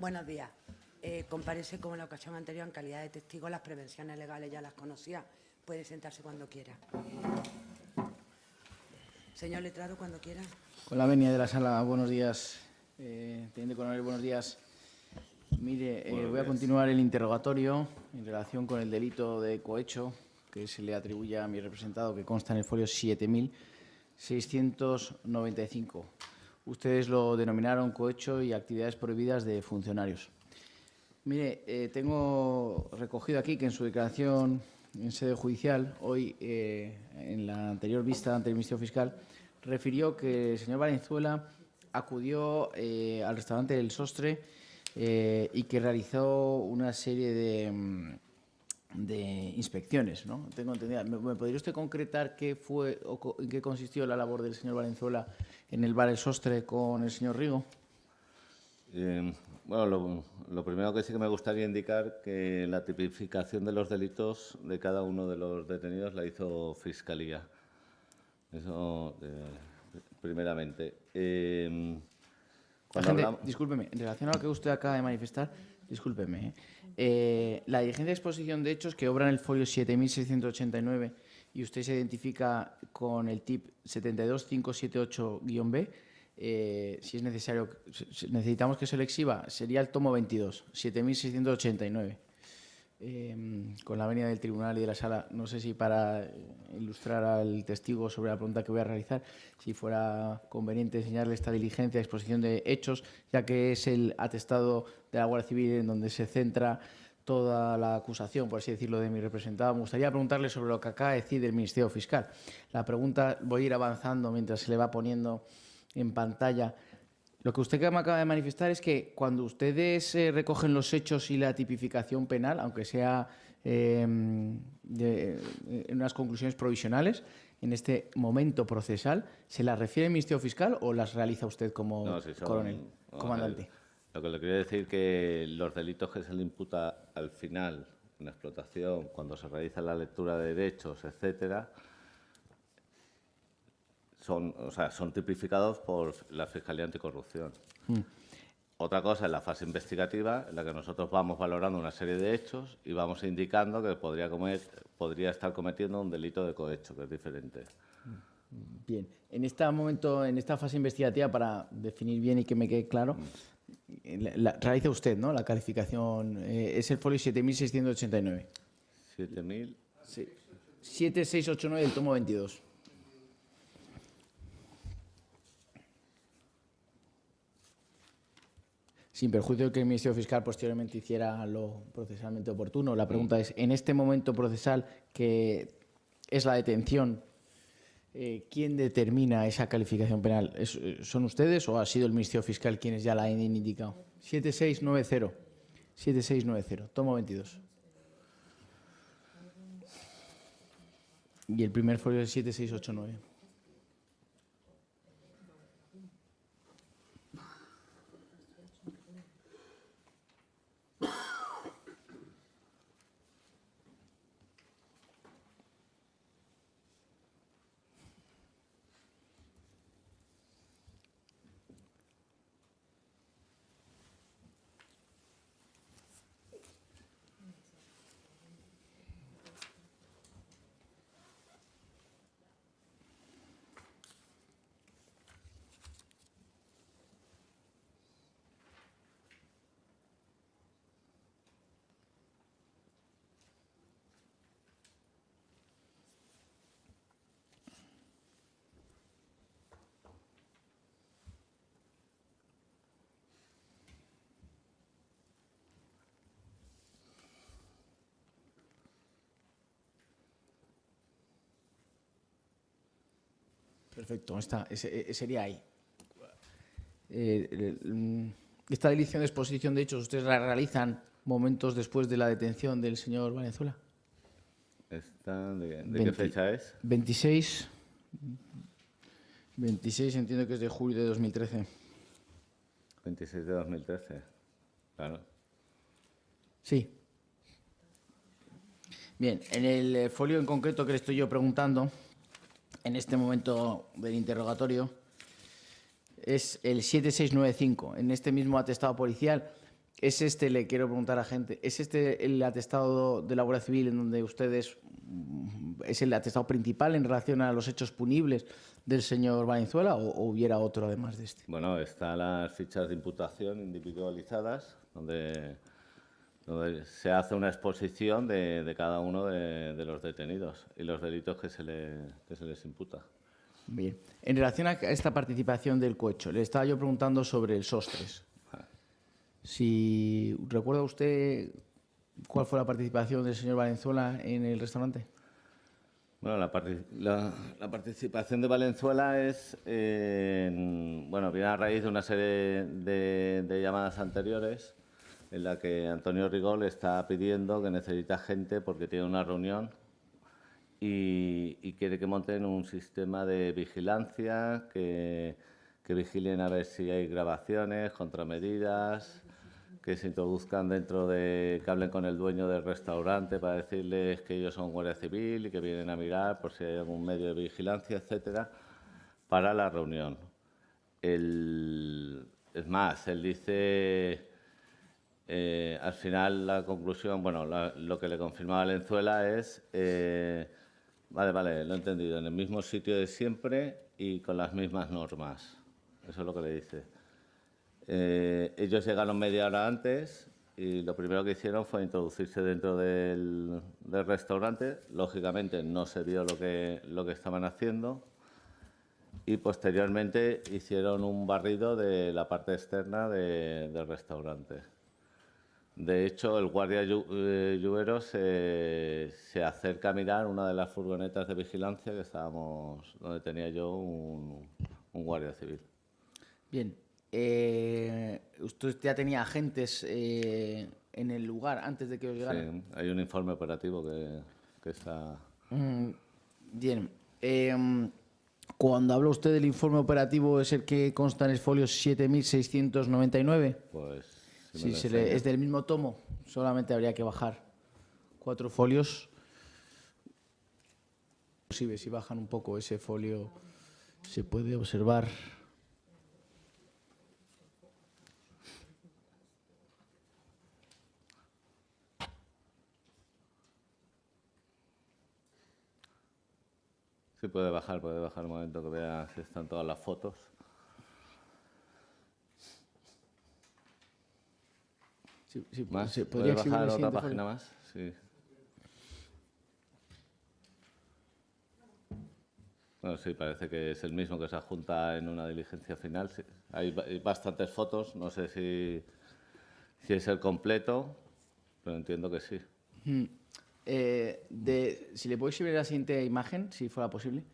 Buenos días. Comparece como en la ocasión anterior en calidad de testigo. Las prevenciones legales ya las conocía. Puede sentarse cuando quiera. Señor letrado, cuando quiera. Con la venia de la sala, buenos días. Teniente coronel, buenos días. Mire, voy a continuar el interrogatorio en relación con el delito de cohecho que se le atribuye a mi representado, que consta en el folio 7695. Ustedes lo denominaron cohecho y actividades prohibidas de funcionarios. Mire, tengo recogido aquí que en su declaración en sede judicial, hoy, en la anterior vista ante el Ministerio Fiscal, refirió que el señor Valenzuela acudió al restaurante El Sostre y que realizó una serie de inspecciones, ¿no? Tengo entendido. ¿Me podría usted concretar qué fue o en qué consistió la labor del señor Valenzuela en el bar El Sostre con el señor Rigo? Bueno, lo primero que sí que me gustaría indicar que la tipificación de los delitos de cada uno de los detenidos la hizo Fiscalía. Eso, primeramente. Discúlpeme, en relación a lo que usted acaba de manifestar, discúlpeme, la diligencia de exposición de hechos que obra en el folio 7689 y usted se identifica con el TIP 72578-B, si es necesario, necesitamos que se lo exhiba, sería el tomo 22, 7689. Con la venia del tribunal y de la sala, no sé si para ilustrar al testigo sobre la pregunta que voy a realizar, si fuera conveniente enseñarle esta diligencia de exposición de hechos, ya que es el atestado de la Guardia Civil en donde se centra toda la acusación, por así decirlo, de mi representado. Me gustaría preguntarle sobre lo que acaba de decir del Ministerio Fiscal. La pregunta, voy a ir avanzando mientras se le va poniendo en pantalla. Lo que usted me acaba de manifestar es que cuando ustedes recogen los hechos y la tipificación penal, aunque sea en unas conclusiones provisionales, en este momento procesal, ¿se las refiere el Ministerio Fiscal o las realiza usted como coronel, comandante? Lo que le quería decir que los delitos que se le imputa al final, en la explotación, cuando se realiza la lectura de derechos, etcétera, son tipificados por la Fiscalía Anticorrupción. Otra cosa es la fase investigativa, en la que nosotros vamos valorando una serie de hechos y vamos indicando que podría estar cometiendo un delito de cohecho, que es diferente. Bien. En este momento, en esta fase investigativa, para definir bien y que me quede claro, realiza usted, ¿no?, la calificación. Es el folio 7689. 7.000. Sí. 7689 del tomo 22. Sin perjuicio de que el Ministerio Fiscal posteriormente hiciera lo procesalmente oportuno. La pregunta es, en este momento procesal, que es la detención, ¿quién determina esa calificación penal? ¿Son ustedes o ha sido el Ministerio Fiscal quienes ya la han indicado? 7690. 7690, tomo 22. Y el primer folio es 7689. Perfecto, sería ahí. ¿Esta diligencia de exposición de hechos ustedes la realizan momentos después de la detención del señor Valenzuela? ¿De qué fecha es? 26, entiendo que es de julio de 2013. 26 de 2013, claro. Sí. Bien, en el folio en concreto que le estoy yo preguntando, en este momento del interrogatorio, es el 7695. En este mismo atestado policial ¿Es este, le quiero preguntar a gente, es este el atestado de la Guardia Civil en donde ustedes, es el atestado principal en relación a los hechos punibles del señor Valenzuela o hubiera otro además de este? Bueno, están las fichas de imputación individualizadas, donde se hace una exposición de cada uno de los detenidos y los delitos que se les imputa. Bien. En relación a esta participación del cohecho, le estaba yo preguntando sobre el Sostres. Si recuerda usted cuál fue la participación del señor Valenzuela en el restaurante. Bueno, la participación de Valenzuela es, bueno, viene a raíz de una serie de llamadas anteriores en la que Antonio Rigol le está pidiendo que necesita gente porque tiene una reunión y quiere que monten un sistema de vigilancia, que vigilen a ver si hay grabaciones, contramedidas, que se introduzcan que hablen con el dueño del restaurante para decirles que ellos son Guardia Civil y que vienen a mirar por si hay algún medio de vigilancia, etcétera, para la reunión. Es más, él dice, al final la conclusión, bueno, lo que le confirma a Valenzuela es, vale, lo he entendido, en el mismo sitio de siempre y con las mismas normas. Eso es lo que le dice. Ellos llegaron media hora antes y lo primero que hicieron fue introducirse dentro del restaurante. Lógicamente no se vio lo que estaban haciendo y posteriormente hicieron un barrido de la parte externa del restaurante. De hecho, el guardia Lluvero se acerca a mirar una de las furgonetas de vigilancia donde tenía yo un guardia civil. Bien. ¿Usted ya tenía agentes en el lugar antes de que os llegara? Sí, hay un informe operativo que está... Bien. Cuando habla usted del informe operativo, ¿es el que consta en el folio 7699? Pues... Si es del mismo tomo, solamente habría que bajar 4 folios. Si bajan un poco ese folio, se puede observar... Sí, puede bajar un momento que vea si están todas las fotos. Sí, ¿Más? ¿podría ¿Puede bajar exhibir el otra siguiente página folio? más? Sí. Bueno, sí, parece que es el mismo que se adjunta en una diligencia final. Sí. Hay bastantes fotos, no sé si es el completo, pero entiendo que sí. Si le puedo exhibir la siguiente imagen, si fuera posible.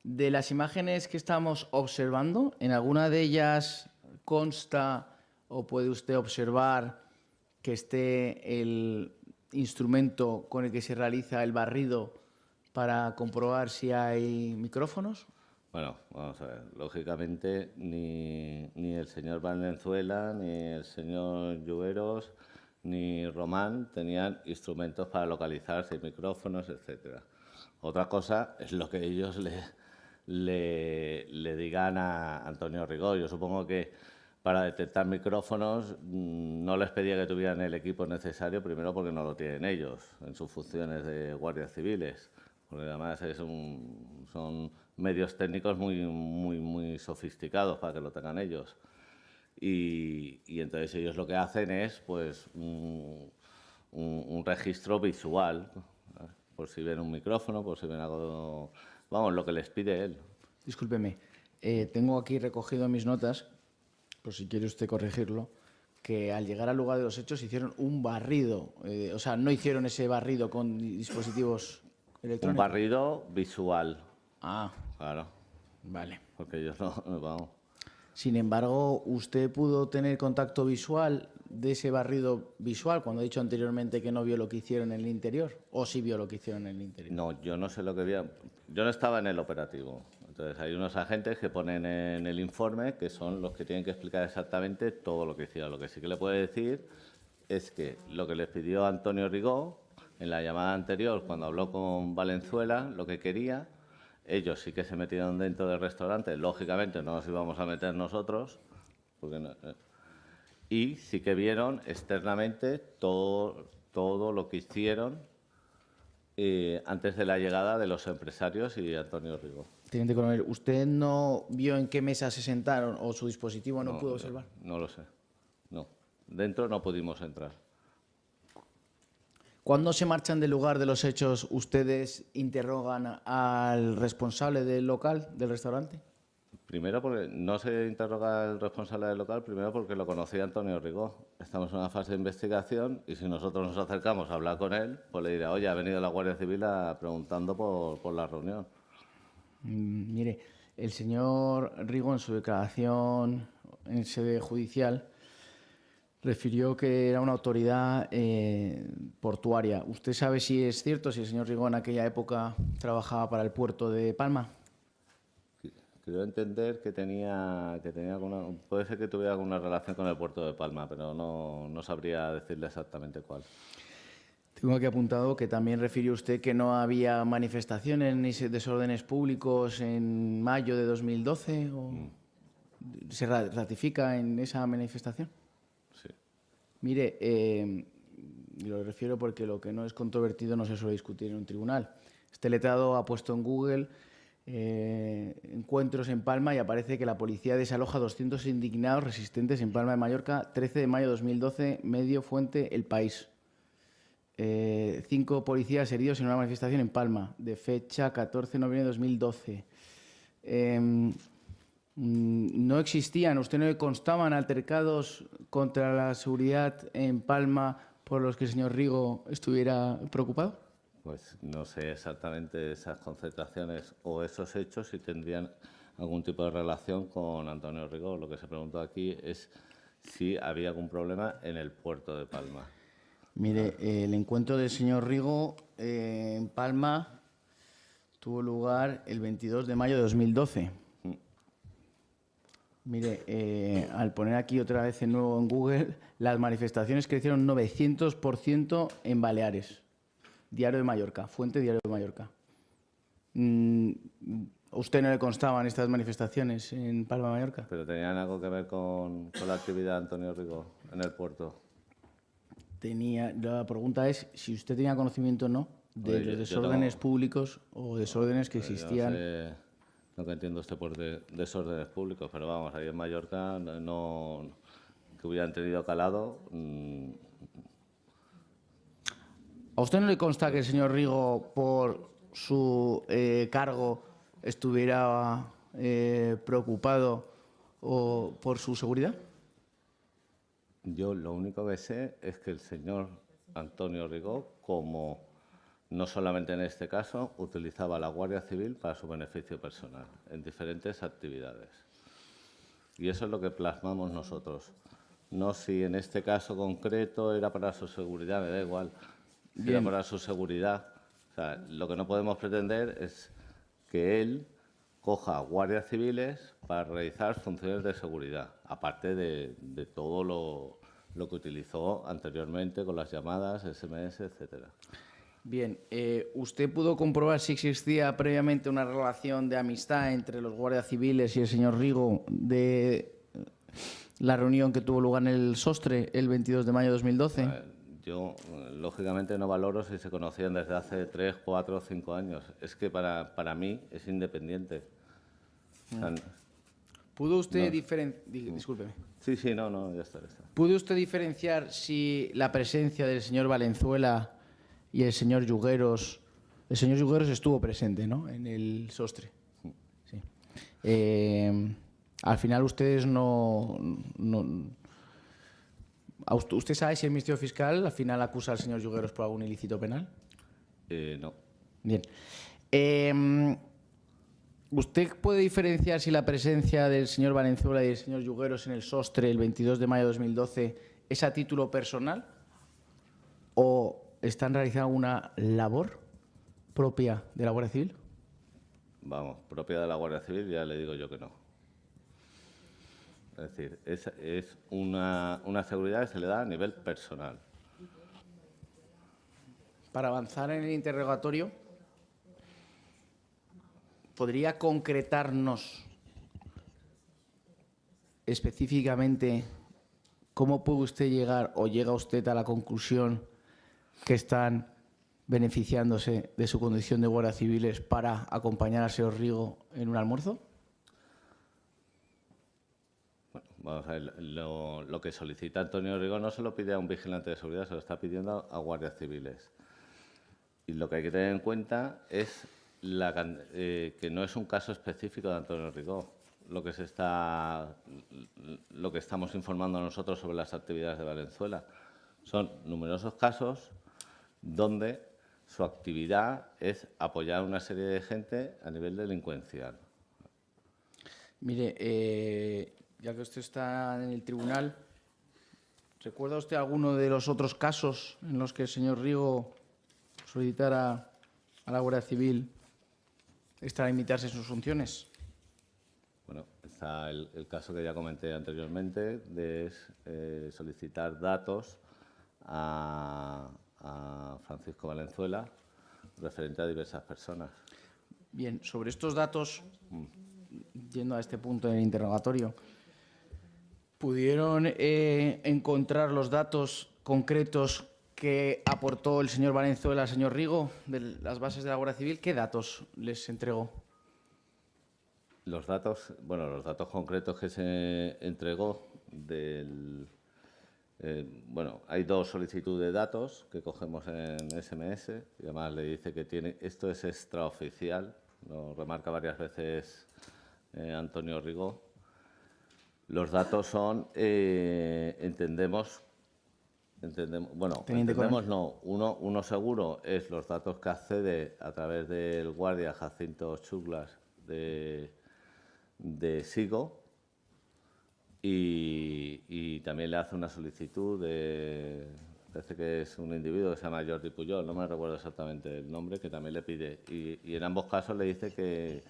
De las imágenes que estamos observando, ¿en alguna de ellas consta o puede usted observar que esté el instrumento con el que se realiza el barrido para comprobar si hay micrófonos? Bueno, vamos a ver. Lógicamente, ni el señor Valenzuela, ni el señor Lluveros, ni Román tenían instrumentos para localizar si hay micrófonos, etcétera. Otra cosa es lo que ellos le digan a Antonio Rigol. Yo supongo que para detectar micrófonos no les pedía que tuvieran el equipo necesario, primero porque no lo tienen ellos en sus funciones de guardias civiles, porque además son medios técnicos muy sofisticados para que lo tengan ellos. Y entonces ellos lo que hacen es pues un registro visual, por si ven un micrófono, por si ven algo, vamos, lo que les pide él. Discúlpeme, tengo aquí recogido en mis notas, por si quiere usted corregirlo, que al llegar al lugar de los hechos hicieron un barrido, o sea, no hicieron ese barrido con dispositivos electrónicos. Un barrido visual. Ah, claro. Vale. Porque ellos no, vamos. Sin embargo, ¿usted pudo tener contacto visual de ese barrido visual cuando he dicho anteriormente que no vio lo que hicieron en el interior? ¿O sí vio lo que hicieron en el interior? No, yo no sé lo que vi. Yo no estaba en el operativo. Entonces, hay unos agentes que ponen en el informe que son los que tienen que explicar exactamente todo lo que hicieron. Lo que sí que le puedo decir es que lo que les pidió Antonio Rigó en la llamada anterior, cuando habló con Valenzuela, lo que quería, ellos sí que se metieron dentro del restaurante. Lógicamente no nos íbamos a meter nosotros, porque no, Y sí que vieron externamente todo lo que hicieron antes de la llegada de los empresarios y Antonio Rigo. Teniente coronel, ¿usted no vio en qué mesa se sentaron o su dispositivo no pudo observar? No lo sé. No. Dentro no pudimos entrar. Cuando se marchan del lugar de los hechos, ¿ustedes interrogan al responsable del local, del restaurante? Primero porque no se interroga al responsable del local, primero porque lo conocía Antonio Rigó. Estamos en una fase de investigación y si nosotros nos acercamos a hablar con él, pues le dirá, oye, ha venido la Guardia Civil preguntando por la reunión. Mire, el señor Rigo en su declaración en sede judicial refirió que era una autoridad portuaria. ¿Usted sabe si es cierto, si el señor Rigo en aquella época trabajaba para el puerto de Palma? Quiero entender que tenía alguna, puede ser que tuviera alguna relación con el puerto de Palma, pero no sabría decirle exactamente cuál. Tengo aquí apuntado que también refirió usted que no había manifestaciones ni desórdenes públicos en mayo de 2012. ¿Se ratifica en esa manifestación? Sí. Mire, lo refiero porque lo que no es controvertido no se suele discutir en un tribunal. Este letrado ha puesto en Google encuentros en Palma y aparece que la policía desaloja 200 indignados resistentes en Palma de Mallorca, 13 de mayo de 2012, medio fuente El País. 5 policías heridos en una manifestación en Palma, de fecha 14 de noviembre de 2012. ¿No existían, usted no le constaban altercados contra la seguridad en Palma por los que el señor Rigo estuviera preocupado? Pues no sé exactamente esas concentraciones o esos hechos si tendrían algún tipo de relación con Antonio Rigo. Lo que se preguntó aquí es si había algún problema en el puerto de Palma. Mire, el encuentro del señor Rigo en Palma tuvo lugar el 22 de mayo de 2012. Mire, al poner aquí otra vez de nuevo en Google, las manifestaciones crecieron 900% en Baleares. Diario de Mallorca, fuente Diario de Mallorca. ¿A usted no le constaban estas manifestaciones en Palma de Mallorca? ¿Pero tenían algo que ver con la actividad de Antonio Rigo en el puerto? La pregunta es si usted tenía conocimiento o no de los desórdenes públicos o desórdenes que existían. Yo no sé lo que entiendo usted por desórdenes públicos, pero vamos, ahí en Mallorca no que hubieran tenido calado. ¿A usted no le consta que el señor Rigo, por su cargo, estuviera preocupado por su seguridad? Yo lo único que sé es que el señor Antonio Rigo, como no solamente en este caso, utilizaba la Guardia Civil para su beneficio personal, en diferentes actividades. Y eso es lo que plasmamos nosotros. No si en este caso concreto era para su seguridad, me da igual. Si era para su seguridad. O sea, lo que no podemos pretender es que él coja guardias civiles para realizar funciones de seguridad, aparte de todo lo que utilizó anteriormente con las llamadas, SMS, etcétera. Bien, ¿usted pudo comprobar si existía previamente una relación de amistad entre los guardias civiles y el señor Rigo de la reunión que tuvo lugar en el Sostre el 22 de mayo de 2012? Yo, lógicamente, no valoro si se conocían desde hace 3, 4 o 5 años. Es que para mí es independiente. O sea, ¿Pudo usted diferenciar? Discúlpeme. Sí, no, ya está. ¿Pudo usted diferenciar si la presencia del señor Valenzuela y el señor Yugueros... El señor Yugueros estuvo presente, ¿no?, en el Sostre. Sí. Al final ustedes no... ¿Usted sabe si el Ministerio Fiscal al final acusa al señor Yugueros por algún ilícito penal? No. Bien. ¿Usted puede diferenciar si la presencia del señor Valenzuela y del señor Yugueros en el Sostre el 22 de mayo de 2012 es a título personal o están realizando una labor propia de la Guardia Civil? Vamos, propia de la Guardia Civil ya le digo yo que no. Es decir, es una seguridad que se le da a nivel personal. Para avanzar en el interrogatorio, ¿podría concretarnos específicamente ¿cómo puede usted llegar o llega usted a la conclusión que están beneficiándose de su condición de guardia civiles para acompañar al señor Rigo en un almuerzo? Bueno, vamos a ver, lo que solicita Antonio Rigo no se lo pide a un vigilante de seguridad, se lo está pidiendo a guardias civiles. Y lo que hay que tener en cuenta es que no es un caso específico de Antonio Rigo lo que estamos informando nosotros sobre las actividades de Valenzuela. Son numerosos casos donde su actividad es apoyar a una serie de gente a nivel delincuencial. Mire, ya que usted está en el tribunal, ¿recuerda usted alguno de los otros casos en los que el señor Rigo solicitara a la Guardia Civil extralimitarse sus funciones? Bueno, está el caso que ya comenté anteriormente de solicitar datos a Francisco Valenzuela referente a diversas personas. Bien, sobre estos datos, yendo a este punto del interrogatorio, ¿pudieron encontrar los datos concretos que aportó el señor Valenzuela al señor Rigo de las bases de la Guardia Civil? ¿Qué datos les entregó? Los datos concretos que se entregó hay dos solicitudes de datos que cogemos en SMS, y además le dice que esto es extraoficial, lo remarca varias veces Antonio Rigo. Los datos son, uno seguro es los datos que accede a través del guardia Jacinto Chuglas de Sigo, y también le hace una solicitud parece que es un individuo que se llama Jordi Puyol, no me recuerdo exactamente el nombre, que también le pide. Y en ambos casos le dice que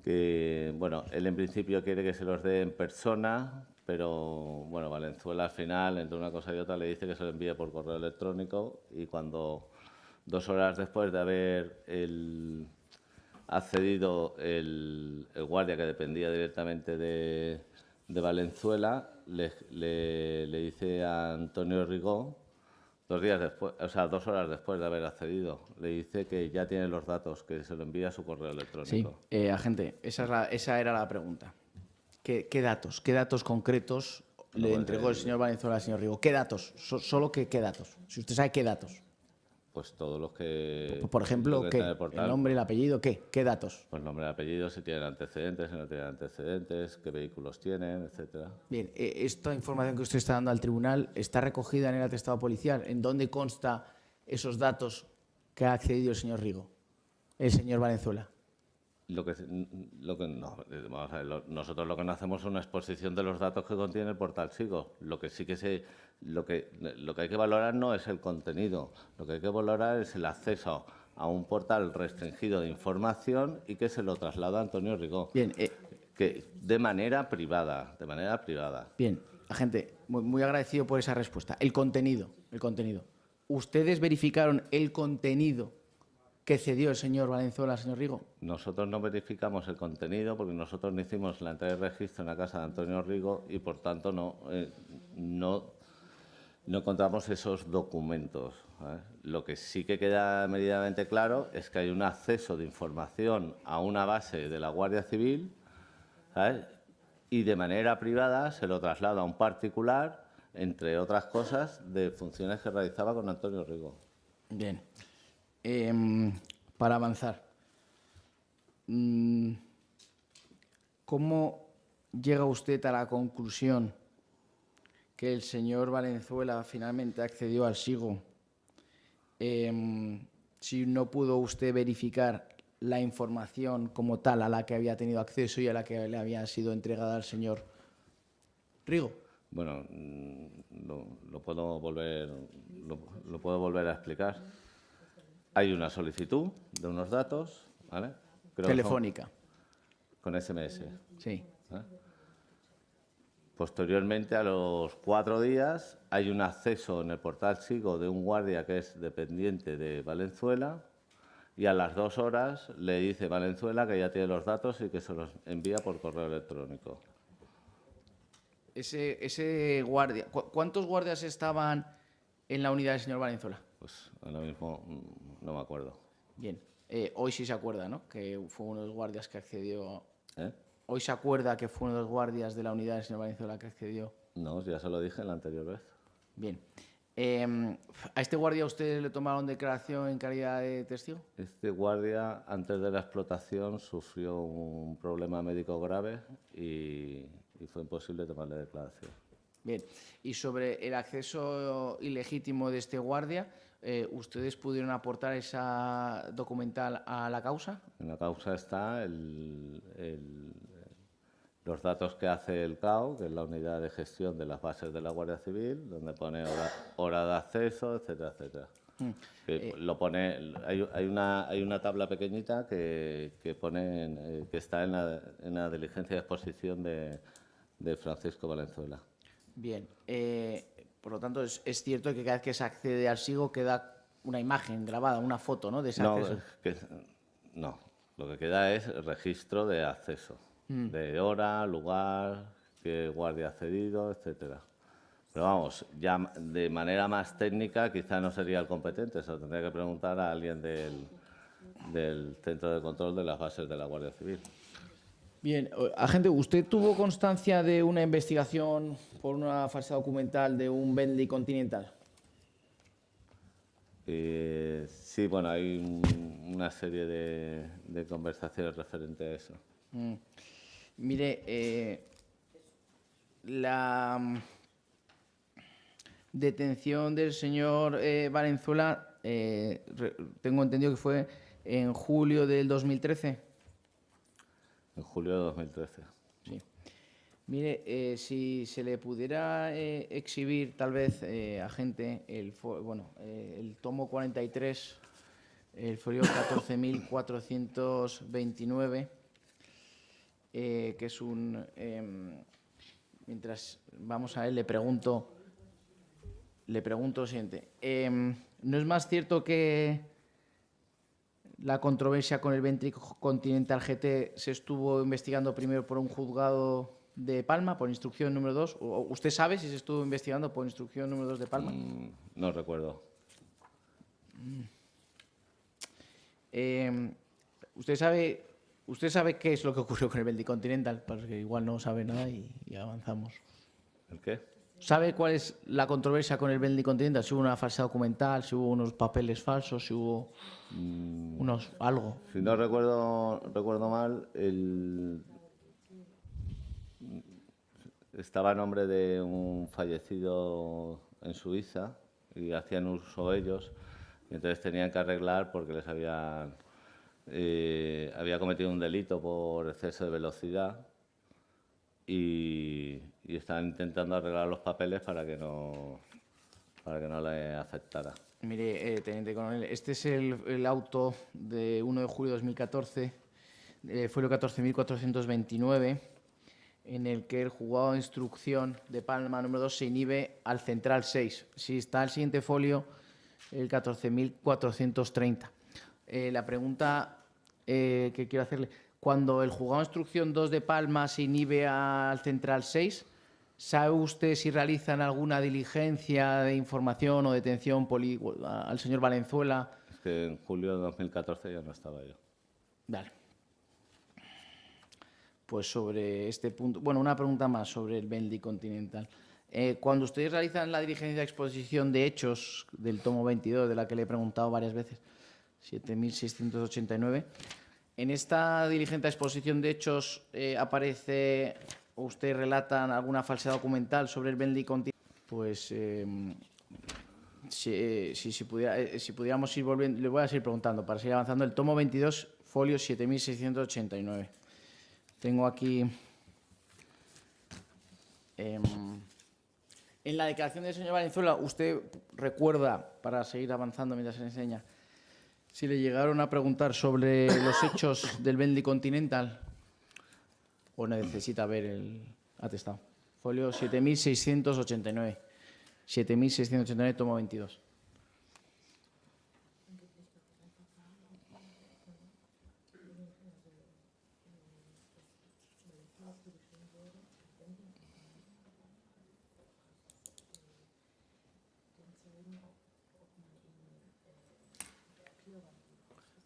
él en principio quiere que se los dé en persona, pero Valenzuela al final, entre una cosa y otra, le dice que se lo envíe por correo electrónico, y cuando 2 horas después de haber accedido el guardia que dependía directamente de Valenzuela, le dice a Antonio Rigo, 2 horas después de haber accedido, le dice que ya tiene los datos, que se lo envía a su correo electrónico. Sí, agente, esa era la pregunta. ¿Qué datos concretos le entregó el señor Valenzuela al señor Rigo? ¿Qué datos? Solo qué datos. Si usted sabe qué datos. Pues todos los que... Por ejemplo, ¿qué? ¿El nombre, el apellido? ¿Qué datos? Pues nombre y apellido, si tienen antecedentes, si no tienen antecedentes, qué vehículos tienen, etcétera. Bien, esta información que usted está dando al tribunal está recogida en el atestado policial. ¿En dónde consta esos datos que ha accedido el señor Rigo, el señor Valenzuela? Vamos a ver, nosotros lo que no hacemos es una exposición de los datos que contiene el portal Sigo. Lo que hay que valorar no es el contenido, lo que hay que valorar es el acceso a un portal restringido de información y que se lo traslada a Antonio Rigo. Bien, que de manera privada. Bien, agente, muy agradecido por esa respuesta. El contenido. ¿Ustedes verificaron el contenido que cedió el señor Valenzuela al señor Rigo? Nosotros no verificamos el contenido porque nosotros no hicimos la entrada de registro en la casa de Antonio Rigo y, por tanto, no encontramos esos documentos, ¿sabes? Lo que sí que queda medianamente claro es que hay un acceso de información a una base de la Guardia Civil, ¿sabes? Y de manera privada se lo traslada a un particular, entre otras cosas, de funciones que realizaba con Antonio Rigo. Bien. Para avanzar, ¿cómo llega usted a la conclusión que el señor Valenzuela finalmente accedió al SIGO si no pudo usted verificar la información como tal a la que había tenido acceso y a la que le había sido entregada al señor Rigo? Bueno, lo puedo volver a explicar. Hay una solicitud de unos datos, ¿vale? Telefónica. Con SMS. Sí. ¿Vale? Posteriormente, a los 4 días, hay un acceso en el portal Sigo de un guardia que es dependiente de Valenzuela, y a las 2 horas le dice Valenzuela que ya tiene los datos y que se los envía por correo electrónico. ese guardia, ¿cuántos guardias estaban en la unidad del señor Valenzuela? Pues ahora mismo no me acuerdo. Bien, hoy sí se acuerda, ¿no? Que fue uno de los guardias que accedió. ¿Eh? Hoy se acuerda que fue uno de los guardias de la unidad del señor Valenzuela que accedió. No, ya se lo dije la anterior vez. Bien. ¿A este guardia ustedes le tomaron declaración en calidad de testigo? Este guardia, antes de la explotación, sufrió un problema médico grave y fue imposible tomarle declaración. Bien. Y sobre el acceso ilegítimo de este guardia, ¿ustedes pudieron aportar esa documental a la causa? En la causa está los datos que hace el CAO, que es la unidad de gestión de las bases de la Guardia Civil, donde pone hora de acceso, etcétera, etcétera. Lo pone, hay una tabla pequeñita que pone que está en la diligencia de exposición de Francisco Valenzuela. Bien. Por lo tanto, es cierto que cada vez que se accede al SIGO queda una imagen grabada, una foto, ¿no?, de ese acceso. No, lo que queda es el registro de acceso, de hora, lugar, qué guardia ha accedido, etcétera. Pero vamos, ya de manera más técnica quizá no sería el competente, se lo tendría que preguntar a alguien del Centro de Control de las Bases de la Guardia Civil. Bien, agente, ¿usted tuvo constancia de una investigación por una falsedad documental de un Bentley Continental? Sí, bueno, hay una serie de conversaciones referentes a eso. Mire, la detención del señor Valenzuela, tengo entendido que fue en julio del 2013. En julio de 2013. Sí. Mire, si se le pudiera exhibir, tal vez, agente, el tomo 43, el folio 14.429, que es un... mientras vamos a él, le pregunto lo siguiente. ¿No es más cierto que la controversia con el Bentley Continental GT se estuvo investigando primero por un juzgado de Palma, por instrucción número 2? ¿Usted sabe si se estuvo investigando por instrucción número 2 de Palma? No recuerdo. ¿Usted sabe qué es lo que ocurrió con el Bentley Continental? Porque igual no sabe nada y avanzamos. ¿El qué? ¿Sabe cuál es la controversia con el Bentley Continental? Si hubo una falsa documental, si hubo unos papeles falsos, si hubo algo. Si no recuerdo mal, estaba a nombre de un fallecido en Suiza y hacían uso ellos, y entonces tenían que arreglar porque les había cometido un delito por exceso de velocidad y estaban intentando arreglar los papeles para que no le afectara. Mire, teniente coronel, este es el auto de 1 de julio de 2014, folio 14.429, en el que el juzgado de instrucción de Palma número 2 se inhibe al central 6. Si está el siguiente folio, el 14.430. La pregunta que quiero hacerle, cuando el juzgado de instrucción 2 de Palma se inhibe al central 6, ¿sabe usted si realizan alguna diligencia de información o detención al señor Valenzuela? Es que en julio de 2014 ya no estaba yo. Vale. Pues sobre este punto, bueno, una pregunta más sobre el Bentley Continental. Cuando ustedes realizan la diligencia de exposición de hechos del tomo 22, de la que le he preguntado varias veces, 7.689, en esta diligencia de exposición de hechos aparece o ustedes relatan alguna falsedad documental sobre el Bentley Continental. Pues si pudiéramos ir volviendo, le voy a seguir preguntando para seguir avanzando. El tomo 22, folio 7.689. Tengo aquí, en la declaración del señor Valenzuela, ¿usted recuerda, para seguir avanzando mientras se le enseña, si le llegaron a preguntar sobre los hechos del Bentley Continental o necesita ver el atestado? Folio 7.689. 7.689, tomo 22.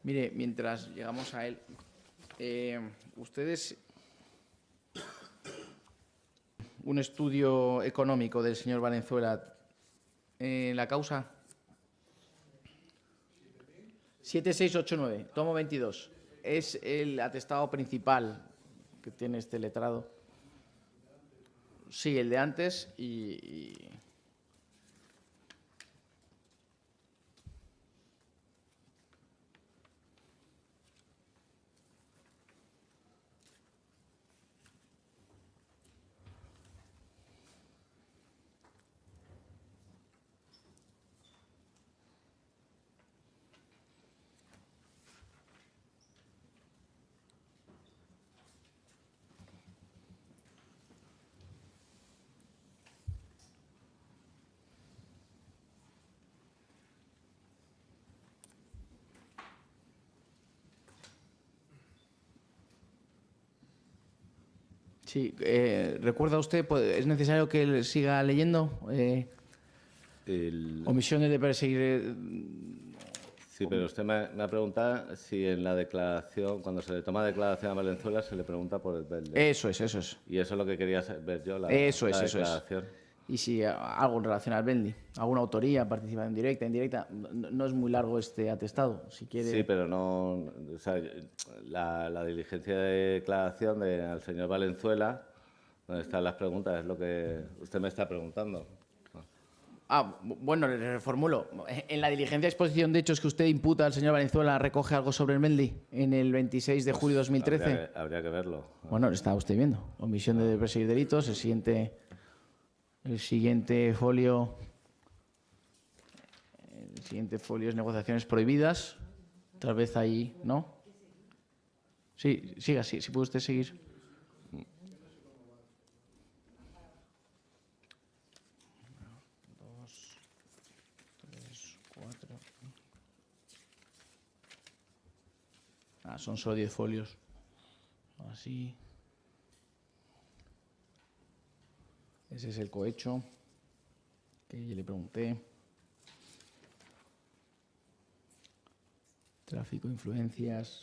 Mire, mientras llegamos a él, ustedes, un estudio económico del señor Valenzuela en la causa 7689, tomo 22. Es el atestado principal que tiene este letrado. Sí, el de antes y... Sí, ¿recuerda usted? ¿Es necesario que él siga leyendo? Omisiones de perseguir... Sí, pero usted me ha preguntado si en la declaración, cuando se le toma declaración a Valenzuela, se le pregunta por el verde. Eso es, eso es. Y eso es lo que quería ver yo, la Eso es. declaración. Y si algo en relación al Bendy, alguna autoría, participación directa, indirecta, no es muy largo este atestado, si quiere... Sí, pero no... O sea, la diligencia de declaración al señor Valenzuela, donde están las preguntas, es lo que usted me está preguntando. Bueno, le reformulo. En la diligencia de exposición de hechos que usted imputa al señor Valenzuela, ¿recoge algo sobre el Bendy en el 26 de julio de 2013? Habría que verlo. Bueno, lo está usted viendo. Omisión de perseguir delitos, el siguiente folio... El siguiente folio es negociaciones prohibidas. Tal vez ahí, ¿no? Sí, siga así, si puede usted seguir. Dos, tres, cuatro. Son solo 10 folios. Así. Ese es el cohecho que yo le pregunté. Tráfico, influencias.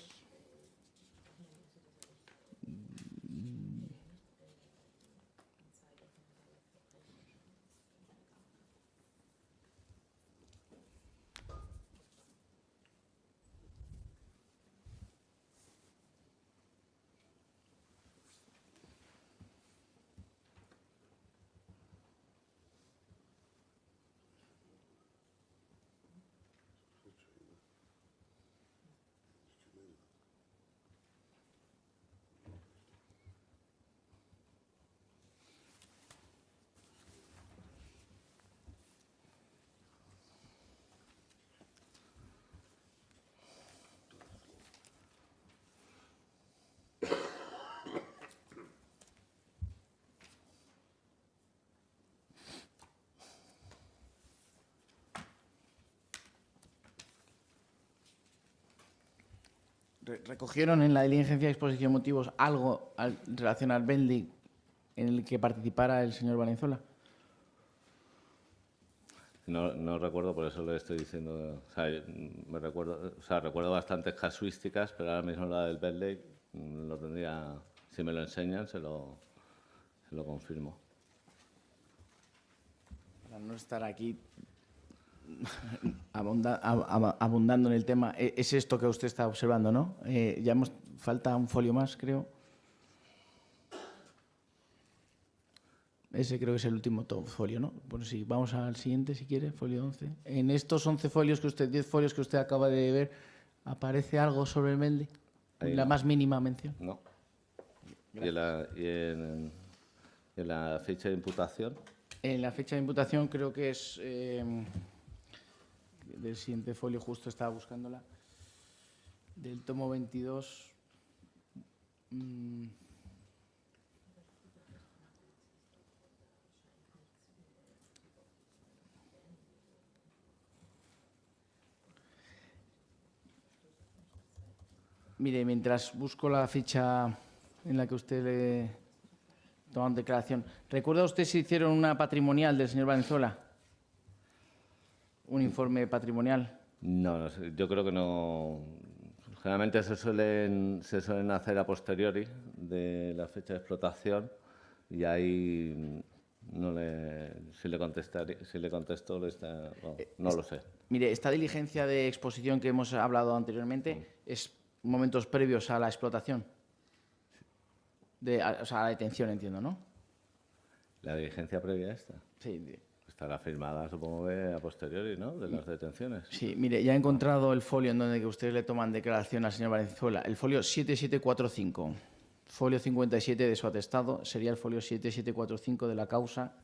¿Recogieron en la diligencia de exposición de motivos algo en relación al Bentley en el que participara el señor Valenzuela? No recuerdo, por eso le estoy diciendo. O sea, recuerdo bastantes casuísticas, pero ahora mismo la del Bentley lo tendría. Si me lo enseñan, se lo confirmo. Para no estar aquí abundando en el tema, es esto que usted está observando, ¿no? Falta un folio más, creo. Ese creo que es el último folio, ¿no? Bueno, sí, vamos al siguiente, si quiere, folio 11. En estos 11 folios 10 folios que usted acaba de ver, ¿aparece algo sobre el Bentley? La más mínima mención. No. ¿Y en la fecha de imputación? En la fecha de imputación creo que es... del siguiente folio, justo estaba buscándola. Del tomo 22... Mire, mientras busco la ficha en la que usted le toma declaración, ¿recuerda usted si hicieron una patrimonial del señor Valenzuela? un informe patrimonial? No, no sé, yo creo que no. Generalmente se suelen hacer a posteriori de la fecha de explotación y ahí no le, si le contesto, no lo sé. Mire, esta diligencia de exposición que hemos hablado anteriormente es momentos previos a la explotación. O sea, a la detención, entiendo, ¿no? ¿La diligencia previa a esta? Sí. Estará firmada, supongo que a posteriori, ¿no? De las detenciones. Sí, mire, ya he encontrado el folio en donde que ustedes le toman declaración al señor Valenzuela. El folio 7745, folio 57 de su atestado, sería el folio 7745 de la causa.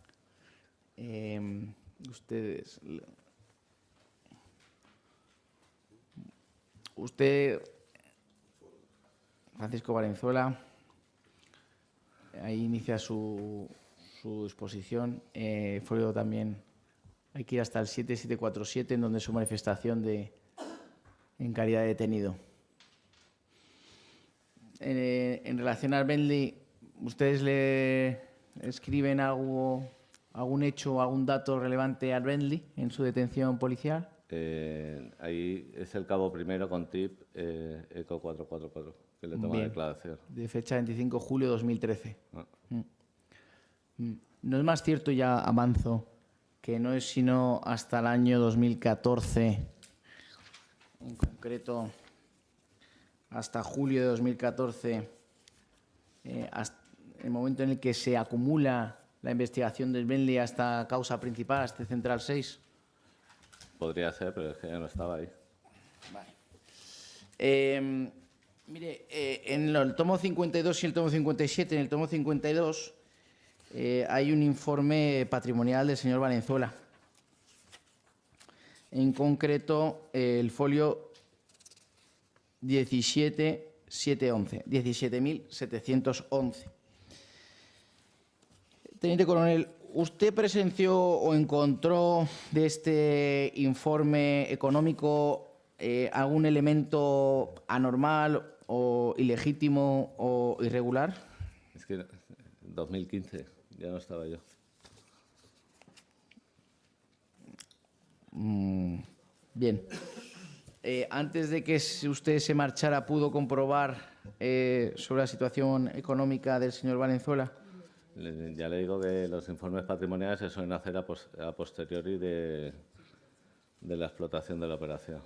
Usted, Francisco Valenzuela, ahí inicia su exposición. Folio también, hay que ir hasta el 7747, en donde es su manifestación en calidad de detenido. En relación al Bentley, ¿ustedes le escriben algún hecho o algún dato relevante al Bentley en su detención policial? Ahí es el cabo primero con TIP ECO 444, que le toma declaración. De fecha 25 de julio de 2013. Ah. ¿No es más cierto, ya avanzo, que no es sino hasta el año 2014, en concreto hasta julio de 2014, hasta el momento en el que se acumula la investigación del Bentley hasta causa principal, hasta Central 6? Podría ser, pero es que ya no estaba ahí. Vale. Mire, en el tomo 52 y el tomo 57, en el tomo 52 hay un informe patrimonial del señor Valenzuela. En concreto, el folio 17.711. Teniente coronel, ¿usted presenció o encontró de este informe económico algún elemento anormal o ilegítimo o irregular? Es que en 2015 ya no estaba yo. Bien. Antes de que usted se marchara, ¿pudo comprobar sobre la situación económica del señor Valenzuela? Ya le digo que los informes patrimoniales se suelen hacer a posteriori de la explotación de la operación.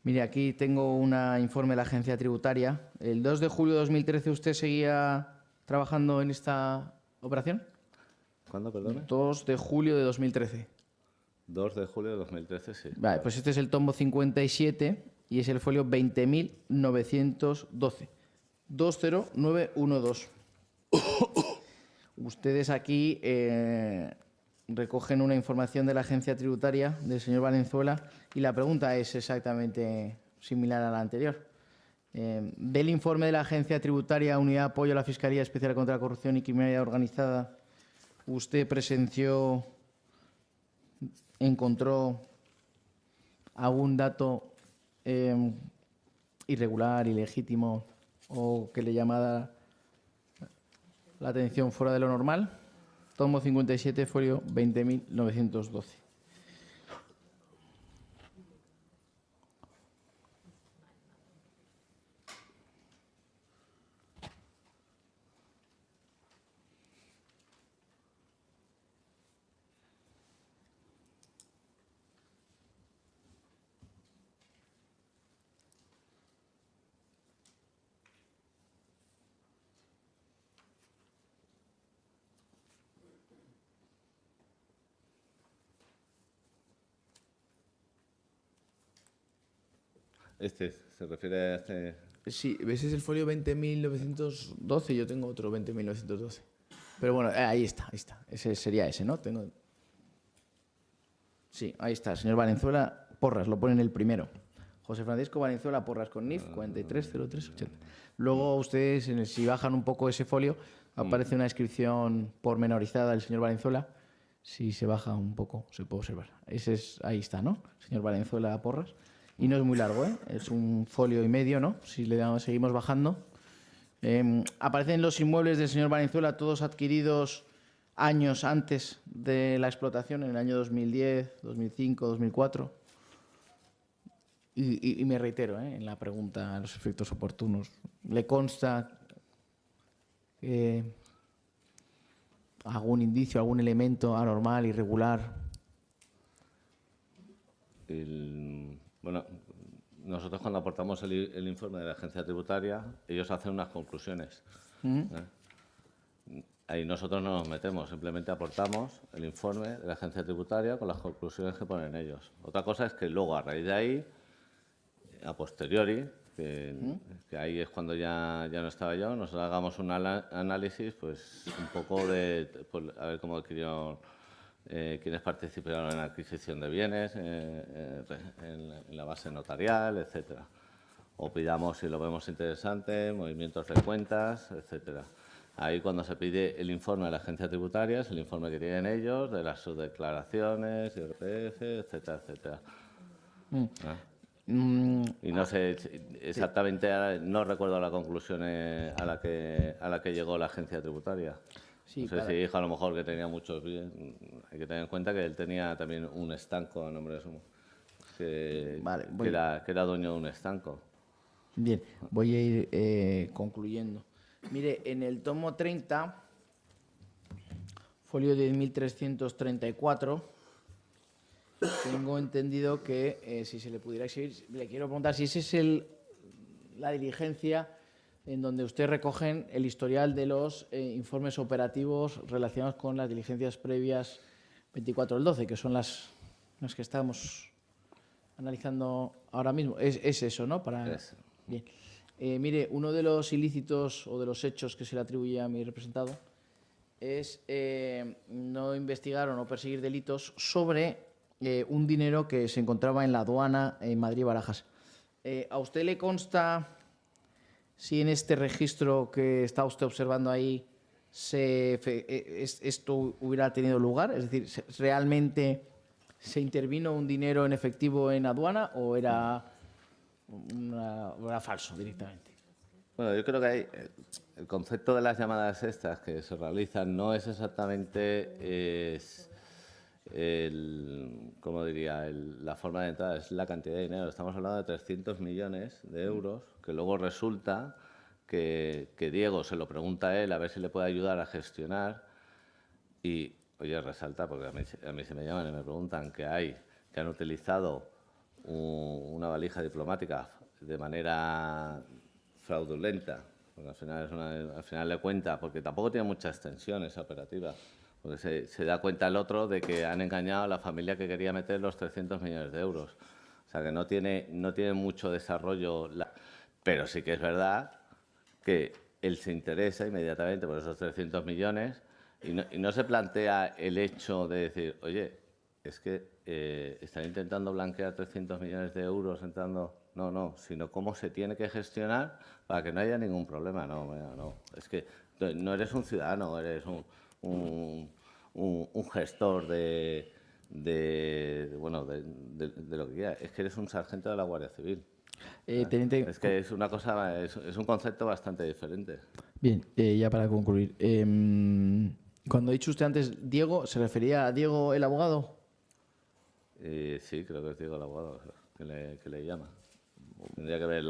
Mire, aquí tengo un informe de la Agencia Tributaria. ¿El 2 de julio de 2013 usted seguía trabajando en esta operación? ¿Cuándo, perdone? 2 de julio de 2013. 2 de julio de 2013, sí. Vale, pues este es el tomo 57 y es el folio 20.912. 20912. Ustedes aquí recogen una información de la Agencia Tributaria del señor Valenzuela y la pregunta es exactamente similar a la anterior. Del informe de la Agencia Tributaria, Unidad de Apoyo a la Fiscalía Especial contra la Corrupción y Criminalidad Organizada, ¿usted presenció, encontró algún dato irregular, ilegítimo o que le llamara la atención fuera de lo normal? Tomo 57, folio 20.912. Se refiere a este... Sí, ese es el folio 20.912, yo tengo otro 20.912. Pero bueno, ahí está. Ese sería ese, ¿no? Sí, ahí está, señor Valenzuela Porras, lo pone en el primero. José Francisco Valenzuela Porras con NIF 430380. Luego ustedes, si bajan un poco ese folio, aparece una descripción pormenorizada del señor Valenzuela. Si se baja un poco, se puede observar. Ahí está, ¿no? Señor Valenzuela Porras. Y no es muy largo, ¿eh? Es un folio y medio, ¿no? Si seguimos bajando. Aparecen los inmuebles del señor Valenzuela, todos adquiridos años antes de la explotación, en el año 2010, 2005, 2004. Y me reitero en la pregunta a los efectos oportunos. ¿Le consta algún indicio, algún elemento anormal, irregular? Bueno, nosotros cuando aportamos el informe de la agencia tributaria, ellos hacen unas conclusiones. Ahí nosotros no nos metemos, simplemente aportamos el informe de la agencia tributaria con las conclusiones que ponen ellos. Otra cosa es que luego, a raíz de ahí, a posteriori, que ahí es cuando ya no estaba yo, nosotros hagamos un análisis, pues un poco de, pues, a ver cómo adquirieron, quiénes participaron en la adquisición de bienes, en la base notarial, etcétera. O pidamos, si lo vemos interesante, movimientos de cuentas, etcétera. Ahí cuando se pide el informe de la agencia tributaria, es el informe que tienen ellos de las subdeclaraciones, IRPF, etcétera, etcétera. Y no sé exactamente, no recuerdo la conclusión a la que llegó la agencia tributaria. Sí, no sé si dijo a lo mejor que tenía muchos bienes. Hay que tener en cuenta que él tenía también un estanco a nombre de su mujer, que era dueño de un estanco. Bien, voy a ir concluyendo. Mire, en el tomo 30, folio 10.334, tengo entendido que, si se le pudiera exhibir, le quiero preguntar si esa es la diligencia en donde usted recogen el historial de los informes operativos relacionados con las diligencias previas 24 del 12, que son las que estamos analizando ahora mismo. Es eso, ¿no? Eso. Bien. Mire, uno de los ilícitos o de los hechos que se le atribuye a mi representado es no investigar o no perseguir delitos sobre un dinero que se encontraba en la aduana en Madrid-Barajas. ¿A usted le consta si en este registro que está usted observando ahí esto hubiera tenido lugar? Es decir, ¿realmente se intervino un dinero en efectivo en aduana o era falso directamente? Bueno, yo creo que el concepto de las llamadas estas que se realizan no es exactamente ¿cómo diría? La forma de entrada, es la cantidad de dinero. Estamos hablando de 300 millones de euros, que luego resulta que Diego se lo pregunta a él a ver si le puede ayudar a gestionar y, oye, resalta, porque a mí se me llaman y me preguntan que han utilizado una valija diplomática de manera fraudulenta, porque al final le cuenta, porque tampoco tiene mucha extensión esa operativa, porque se da cuenta el otro de que han engañado a la familia que quería meter los 300 millones de euros. O sea, que no tiene mucho desarrollo, pero sí que es verdad que él se interesa inmediatamente por esos 300 millones y no se plantea el hecho de decir, oye, es que están intentando blanquear 300 millones de euros entrando... No, sino cómo se tiene que gestionar para que no haya ningún problema. No. Es que no eres un ciudadano, eres un gestor de lo que quieras. Es que eres un sargento de la Guardia Civil. Teniente... Es que es una cosa, es un concepto bastante diferente. Bien, ya para concluir. Cuando ha dicho usted antes Diego, ¿se refería a Diego el abogado? Sí, creo que es Diego el abogado que le llama. Tendría que ver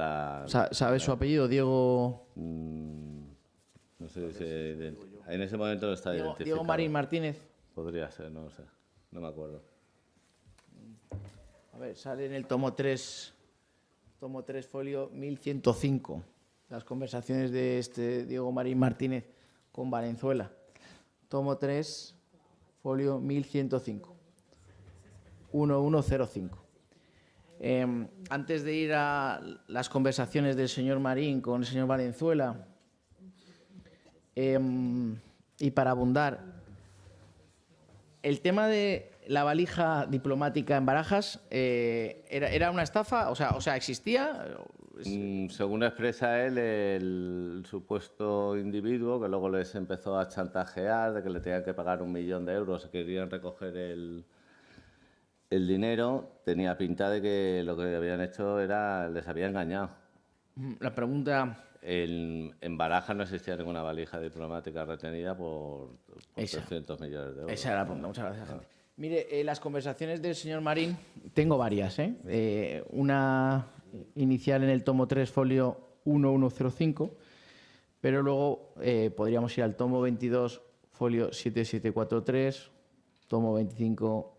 ¿Sabe su apellido, Diego? No sé si en ese momento no está identificado. Diego Marín Martínez. Podría ser, no sé. No me acuerdo. A ver, sale en el tomo 3, folio 1105. Las conversaciones de este Diego Marín Martínez con Valenzuela. Tomo 3, folio 1105. 1105. Antes de ir a las conversaciones del señor Marín con el señor Valenzuela, y para abundar, el tema de la valija diplomática en Barajas, ¿era una estafa? O sea, ¿existía? Según expresa él, el supuesto individuo, que luego les empezó a chantajear de que le tenían que pagar 1 millón de euros, que querían recoger el dinero, tenía pinta de que lo que habían hecho les había engañado. La pregunta En Barajas no existía ninguna valija diplomática retenida por Esa. 300 millones de euros. Esa era la pregunta, muchas gracias. Mire, las conversaciones del señor Marín, tengo varias, ¿eh? Una inicial en el tomo 3, folio 1105, pero luego podríamos ir al tomo 22, folio 7743, tomo 25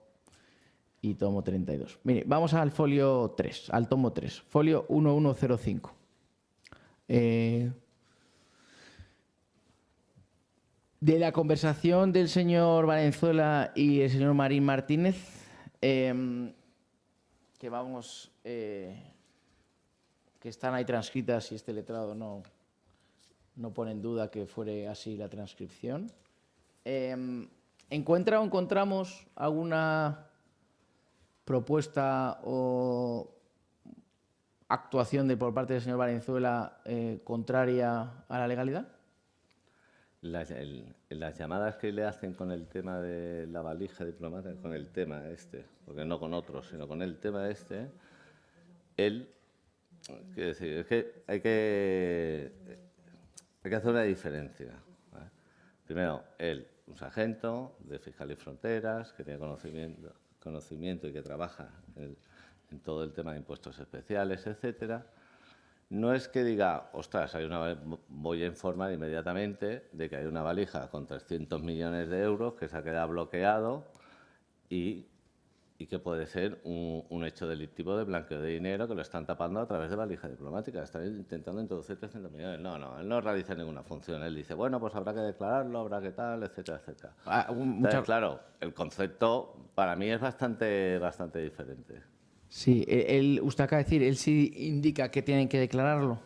y tomo 32. Mire, vamos al folio 3, al tomo 3, folio 1105. De la conversación del señor Valenzuela y el señor Marín Martínez, que vamos, que están ahí transcritas y este letrado no pone en duda que fuere así la transcripción. ¿Encuentra o encontramos alguna propuesta o actuación por parte del señor Valenzuela contraria a la legalidad? Las llamadas que le hacen con el tema de la valija diplomática, con el tema este, porque no con otros, sino con el tema este, él, quiero decir, es que hay que hacer una diferencia, ¿vale? Primero, él, un sargento de Fiscalía y Fronteras, que tiene conocimiento y que trabaja en todo el tema de impuestos especiales, etcétera. No es que diga, ostras, voy a informar inmediatamente de que hay una valija con 300 millones de euros que se ha quedado bloqueado y que puede ser un hecho delictivo de blanqueo de dinero que lo están tapando a través de valija diplomática. Están intentando introducir 300 millones. No, él no realiza ninguna función. Él dice, bueno, pues habrá que declararlo, habrá que tal, etcétera, etcétera. Entonces, claro, el concepto para mí es bastante diferente. Sí, usted acaba de decir, él sí indica que tienen que declararlo.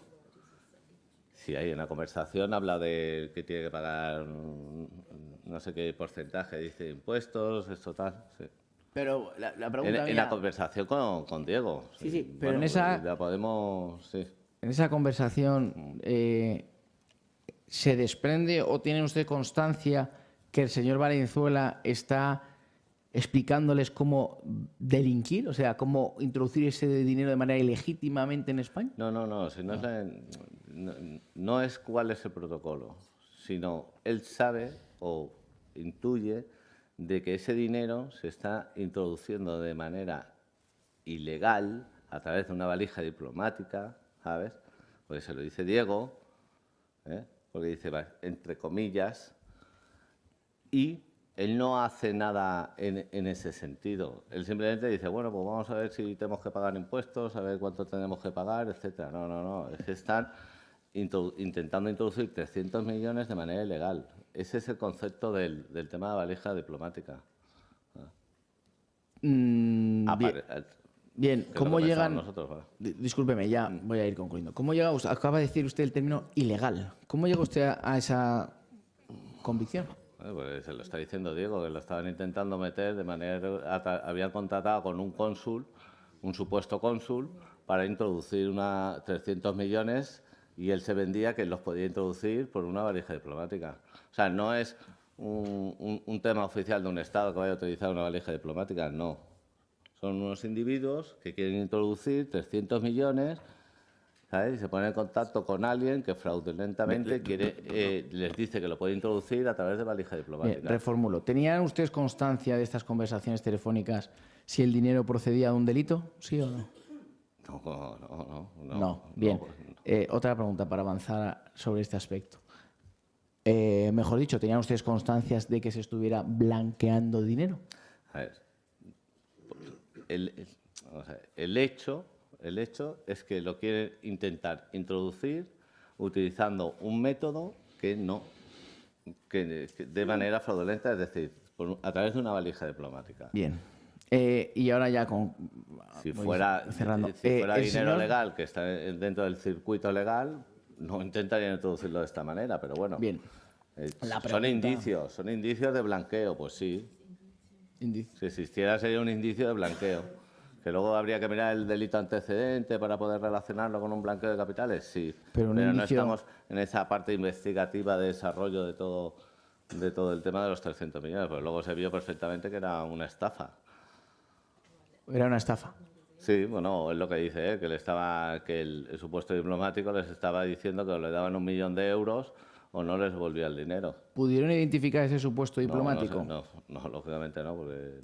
Sí, ahí en la conversación habla de que tiene que pagar no sé qué porcentaje, dice impuestos, esto tal. Sí. Pero la pregunta en la conversación con Diego. Sí, pero bueno, en esa... La podemos... Sí. En esa conversación, ¿se desprende o tiene usted constancia que el señor Valenzuela está explicándoles cómo delinquir, o sea, cómo introducir ese dinero de manera ilegítimamente en España? No, si no es cuál es el protocolo, sino él sabe o intuye de que ese dinero se está introduciendo de manera ilegal a través de una valija diplomática, ¿sabes? Porque se lo dice Diego, porque dice, entre comillas, y él no hace nada en ese sentido. Él simplemente dice, bueno, pues vamos a ver si tenemos que pagar impuestos, a ver cuánto tenemos que pagar, etcétera. No. Es que están intentando introducir 300 millones de manera ilegal. Ese es el concepto del tema de valija diplomática. Bien, ¿cómo llegan...? Nosotros, ¿vale? Discúlpeme, ya voy a ir concluyendo. ¿Cómo llega usted? Acaba de decir usted el término ilegal. ¿Cómo llega usted a esa convicción? Pues se lo está diciendo Diego, que lo estaban intentando meter de manera... Habían contratado con un cónsul, un supuesto cónsul, para introducir 300 millones y él se vendía que los podía introducir por una valija diplomática. O sea, no es un tema oficial de un Estado que vaya a utilizar una valija diplomática, no. Son unos individuos que quieren introducir 300 millones... ¿sabes? Y se pone en contacto con alguien que fraudulentamente les dice que lo puede introducir a través de valija diplomática. Bien, reformulo. ¿Tenían ustedes constancia de estas conversaciones telefónicas si el dinero procedía de un delito? ¿Sí o no? No. Bien. Otra pregunta para avanzar sobre este aspecto. Mejor dicho, ¿tenían ustedes constancias de que se estuviera blanqueando dinero? A ver, el hecho es que lo quiere intentar introducir utilizando un método que de manera fraudulenta, es decir, a través de una valija diplomática. Bien. Y ahora ya si fuera dinero señor... legal que está dentro del circuito legal, no intentarían introducirlo de esta manera, pero bueno. Bien. Son indicios de blanqueo, pues sí. Si existiera sería un indicio de blanqueo. Que luego habría que mirar el delito antecedente para poder relacionarlo con un blanqueo de capitales, sí. Pero no estamos en esa parte investigativa de desarrollo de todo el tema de los 300 millones, pero luego se vio perfectamente que era una estafa. Era una estafa. Sí, bueno, es lo que dice, que que el supuesto diplomático les estaba diciendo que o le daban 1 millón de euros o no les volvía el dinero. ¿Pudieron identificar ese supuesto No, no, diplomático? no, lógicamente no, porque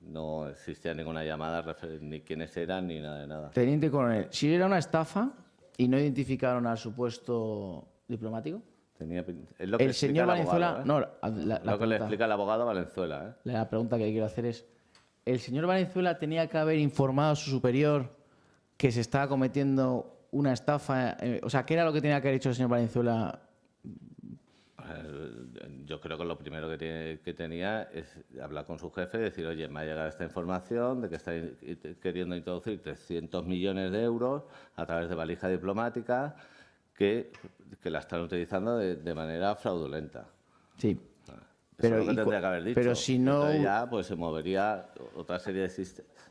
no existía ninguna llamada, ni quiénes eran, ni nada de nada. Teniente coronel, si era una estafa y no identificaron al supuesto diplomático, Es lo que el explica señor el Valenzuela... abogado, ¿eh? No, Lo que le explica el abogado Valenzuela, ¿eh? la pregunta que quiero hacer es, ¿el señor Valenzuela tenía que haber informado a su superior que se estaba cometiendo una estafa? O sea, ¿qué era lo que tenía que haber hecho el señor Valenzuela? Yo creo que lo primero que tenía es hablar con su jefe y decir, oye, me ha llegado esta información de que está queriendo introducir 300 millones de euros a través de valija diplomática que la están utilizando de manera fraudulenta. Sí. Eso es lo que tendría que haber dicho. Pero si no... Entonces ya pues, se movería otra serie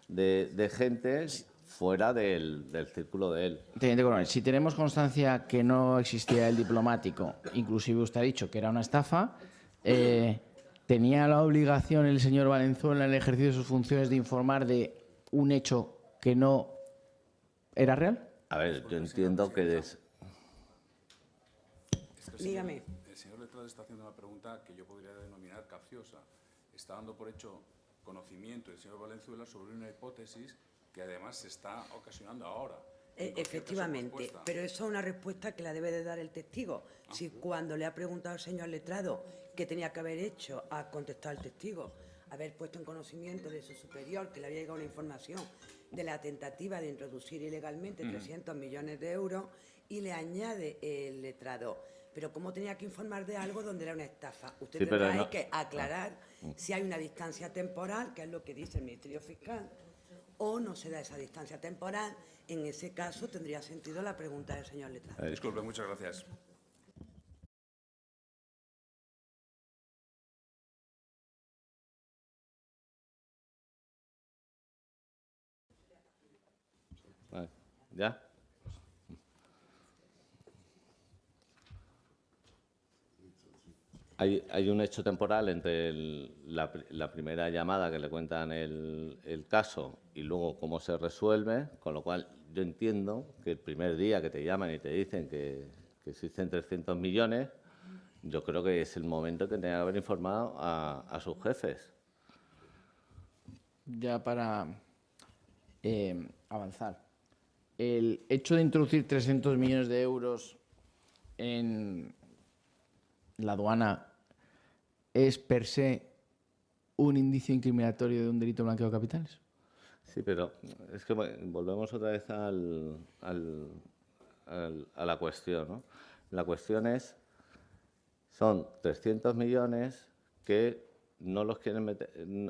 de gente fuera del círculo de él. Teniente coronel, si tenemos constancia que no existía el diplomático, inclusive usted ha dicho que era una estafa, ¿tenía la obligación el señor Valenzuela en el ejercicio de sus funciones de informar de un hecho que no era real? A ver, yo entiendo que... Dígame. El señor letrado está haciendo una pregunta que yo podría denominar capciosa. Está dando por hecho conocimiento del señor Valenzuela sobre una hipótesis que además se está ocasionando ahora. Efectivamente, pero eso es una respuesta que la debe de dar el testigo. Si cuando le ha preguntado al señor letrado qué tenía que haber hecho, ha contestado el testigo, haber puesto en conocimiento de su superior que le había llegado una información de la tentativa de introducir ilegalmente 300 millones de euros y le añade el letrado. Pero ¿cómo tenía que informar de algo donde era una estafa? Usted Sí, pero tendrá no- que aclarar si hay una distancia temporal, que es lo que dice el Ministerio Fiscal, o no se da esa distancia temporal. En ese caso tendría sentido la pregunta del señor letrado. Disculpe, muchas gracias. Vale, ¿ya? Hay un hecho temporal entre la primera llamada que le cuentan el caso y luego cómo se resuelve, con lo cual yo entiendo que el primer día que te llaman y te dicen que existen 300 millones, yo creo que es el momento que tenía que haber informado a sus jefes. Ya para avanzar. El hecho de introducir 300 millones de euros en la aduana es per se un indicio incriminatorio de un delito de blanqueo de capitales. Sí, pero es que volvemos otra vez a la cuestión, ¿no? La cuestión son 300 millones que no los quieren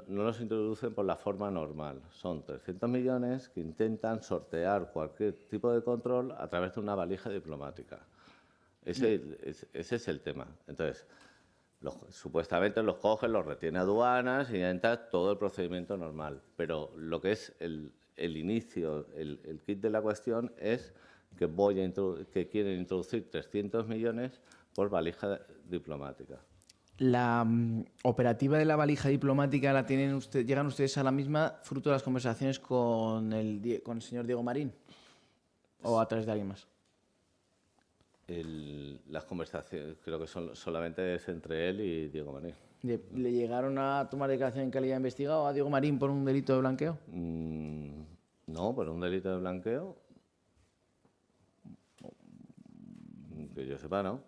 no los introducen por la forma normal. Son 300 millones que intentan sortear cualquier tipo de control a través de una valija diplomática. Ese es el tema. Entonces, supuestamente los cogen, los retiene aduanas y entra todo el procedimiento normal. Pero lo que es el inicio, el kit de la cuestión es que quieren introducir 300 millones por valija diplomática. La operativa de la valija diplomática la tienen llegan ustedes a la misma fruto de las conversaciones con el señor Diego Marín o a través de alguien más. Las conversaciones creo que solamente es entre él y Diego Marín. ¿Le llegaron a tomar declaración en calidad de investigado a Diego Marín por un delito de blanqueo? No, por un delito de blanqueo. Que yo sepa, ¿no?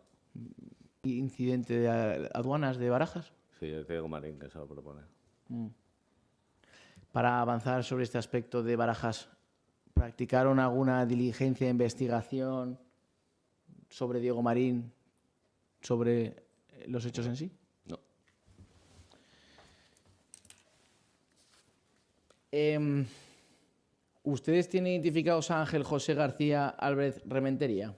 ¿Incidente de aduanas de Barajas? Sí, es Diego Marín que se lo propone. Para avanzar sobre este aspecto de Barajas, ¿practicaron alguna diligencia de investigación sobre Diego Marín, sobre los hechos en sí? No. ¿Ustedes tienen identificados a Ángel José García Álvarez Rementería?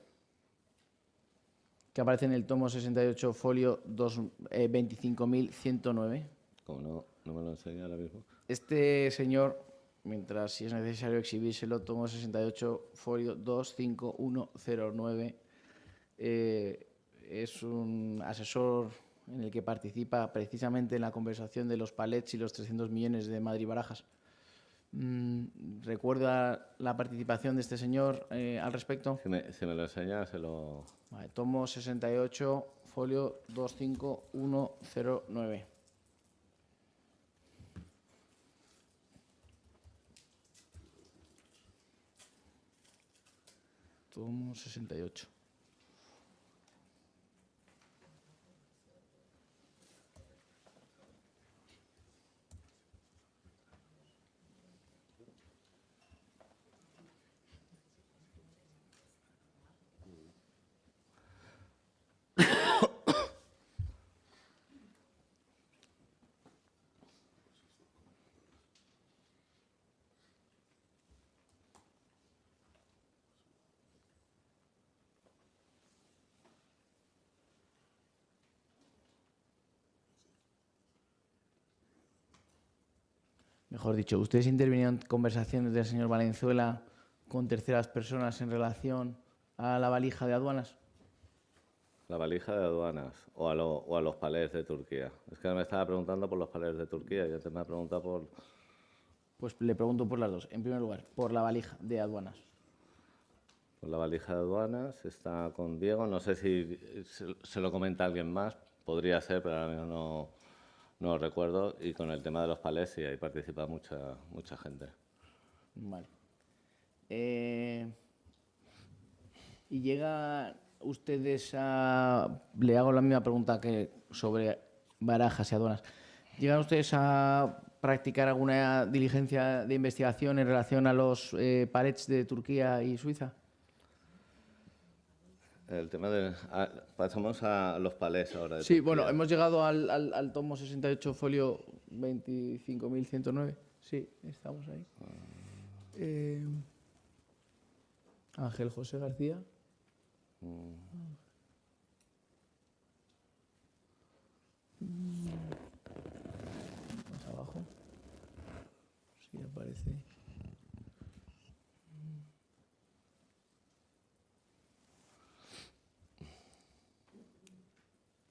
Que aparece en el tomo 68, folio 25.109. Como no me lo enseña ahora mismo. Este señor, mientras si es necesario exhibírselo, tomo 68, folio 25109, es un asesor en el que participa precisamente en la conversación de los palets y los 300 millones de Madrid-Barajas. ¿Recuerda la participación de este señor al respecto? Si me lo enseñas, se lo... Vale, tomo 68, folio 25109. Tomo 68. Mejor dicho, ¿ustedes intervinieron en conversaciones del señor Valenzuela con terceras personas en relación a la valija de aduanas? La valija de aduanas o a los palés de Turquía. Es que me estaba preguntando por los palés de Turquía y antes me ha preguntado por... Pues le pregunto por las dos. En primer lugar, por la valija de aduanas. Por la valija de aduanas está con Diego. No sé si se lo comenta alguien más. Podría ser, pero ahora mismo no lo recuerdo. Y con el tema de los palés sí, ahí participa mucha gente. Vale. Y llega ustedes a... Le hago la misma pregunta que sobre barajas y aduanas. ¿Llegan ustedes a practicar alguna diligencia de investigación en relación a los palets de Turquía y Suiza? El tema de... pasamos a los palés ahora. De Sí, Turquía. bueno, hemos llegado al tomo 68, folio 25.109. Sí, estamos ahí. Ángel José García. Más abajo. Sí, aparece.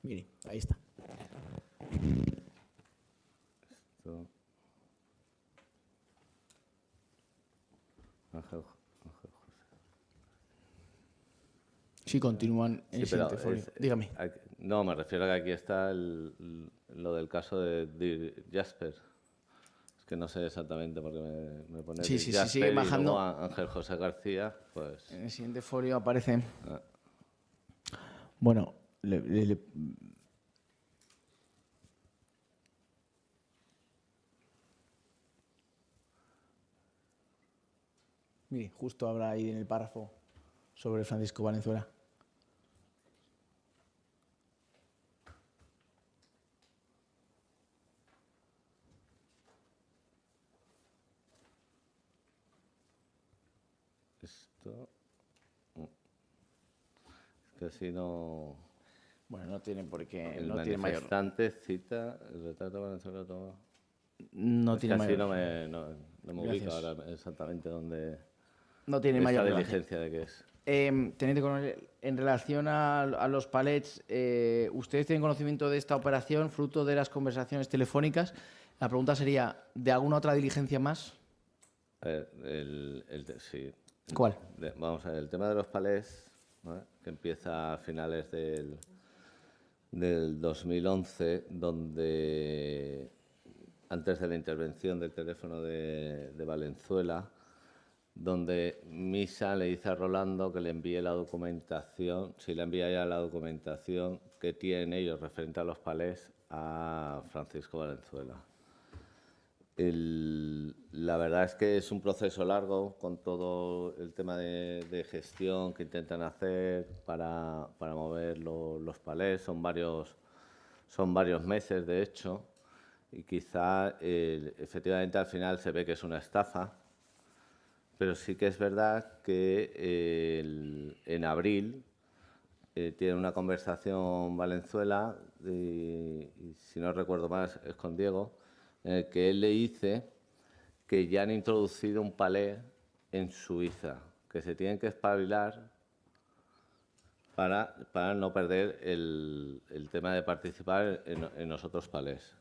Mire, ahí está. Esto- Ángel José. Sí, continúan en el Sí, pero siguiente folio. Dígame. No, me refiero a que aquí está lo del caso de Jasper. Es que no sé exactamente por qué me pone Sí, Dirk sí, Jasper sigue y bajando. luego Ángel José García, pues... En el siguiente folio aparece. Ah. Bueno, mire, justo habla ahí en el párrafo sobre Francisco Valenzuela. Esto... Es que así no... Bueno, no tiene por qué, El no tiene mayor. manifestante cita el retrato de Valenzuela todo. No Es que tiene así mayor. no me ubico Gracias. ahora exactamente dónde... No tiene esa mayor relevancia. diligencia de qué es. Teniente coronel, en relación a los palets, ¿ustedes tienen conocimiento de esta operación fruto de las conversaciones telefónicas? La pregunta sería, ¿de alguna otra diligencia más? A ver, sí. ¿Cuál? Vamos a ver, el tema de los palés, ¿vale? Que empieza a finales del 2011, donde antes de la intervención del teléfono de Valenzuela, donde Misa le dice a Rolando que le envíe la documentación, si le envía ya la documentación que tienen ellos referente a los palés a Francisco Valenzuela. La verdad es que es un proceso largo con todo el tema de gestión que intentan hacer para mover los palés. Son varios meses, de hecho, y quizá efectivamente al final se ve que es una estafa, pero sí que es verdad que en abril tiene una conversación Valenzuela, y si no recuerdo más es con Diego, en el que él le dice que ya han introducido un palé en Suiza, que se tienen que espabilar para no perder el tema de participar en los otros palés.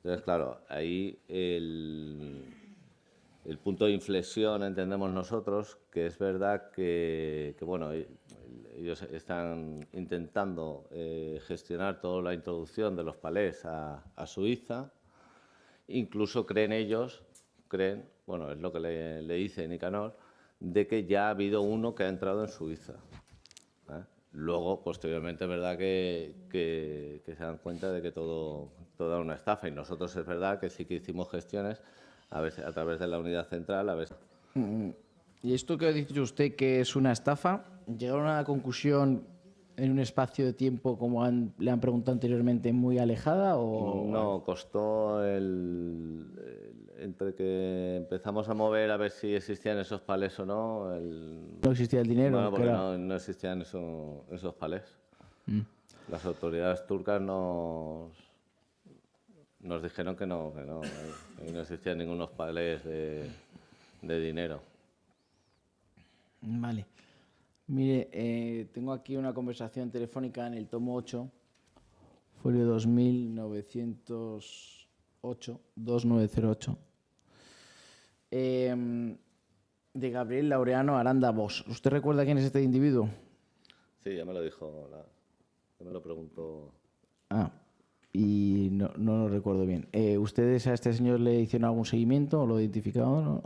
Entonces, claro, ahí el punto de inflexión, entendemos nosotros, que es verdad que bueno, ellos están intentando gestionar toda la introducción de los palés a Suiza. Incluso creen, bueno, es lo que le dice Nicanor, de que ya ha habido uno que ha entrado en Suiza. Luego, posteriormente, es verdad que se dan cuenta de que todo era una estafa. Y nosotros es verdad que sí que hicimos gestiones a través de la unidad central. Y esto que ha dicho usted que es una estafa, ¿llegaron a la conclusión en un espacio de tiempo, como le han preguntado anteriormente, muy alejada? O No, costó entre que empezamos a mover a ver si existían esos palés o no. no existía el dinero? Bueno, porque no existían esos palés. Las autoridades turcas nos dijeron que no existían ningunos palés de dinero. Vale. Mire, tengo aquí una conversación telefónica en el tomo 8, folio 2908, 2908, de Gabriel Laureano Aranda Bosch. ¿Usted recuerda quién es este individuo? Sí, ya me lo dijo, ya me lo preguntó. Y no lo recuerdo bien. ¿Ustedes a este señor le hicieron algún seguimiento o lo identificaron?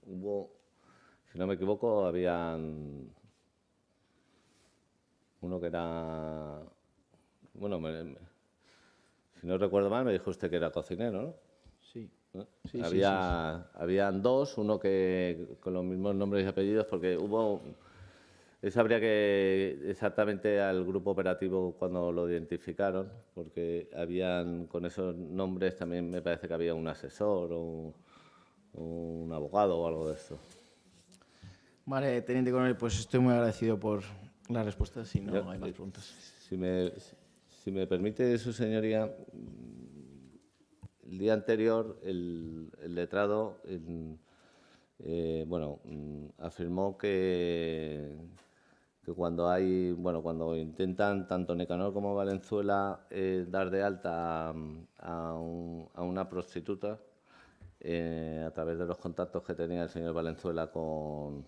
Hubo, si no me equivoco, habían uno que era, bueno, si no recuerdo mal, me dijo usted que era cocinero, ¿no? Sí. ¿No? Sí, habían dos, uno que con los mismos nombres y apellidos, porque hubo, eso habría que exactamente al grupo operativo cuando lo identificaron, porque habían con esos nombres también me parece que había un asesor o un abogado o algo de esto. Vale, teniente coronel, pues estoy muy agradecido por la respuesta, si no hay más preguntas. Si me permite, su señoría, el día anterior el letrado afirmó que cuando intentan tanto Nicanor como Valenzuela dar de alta a una prostituta, a través de los contactos que tenía el señor Valenzuela en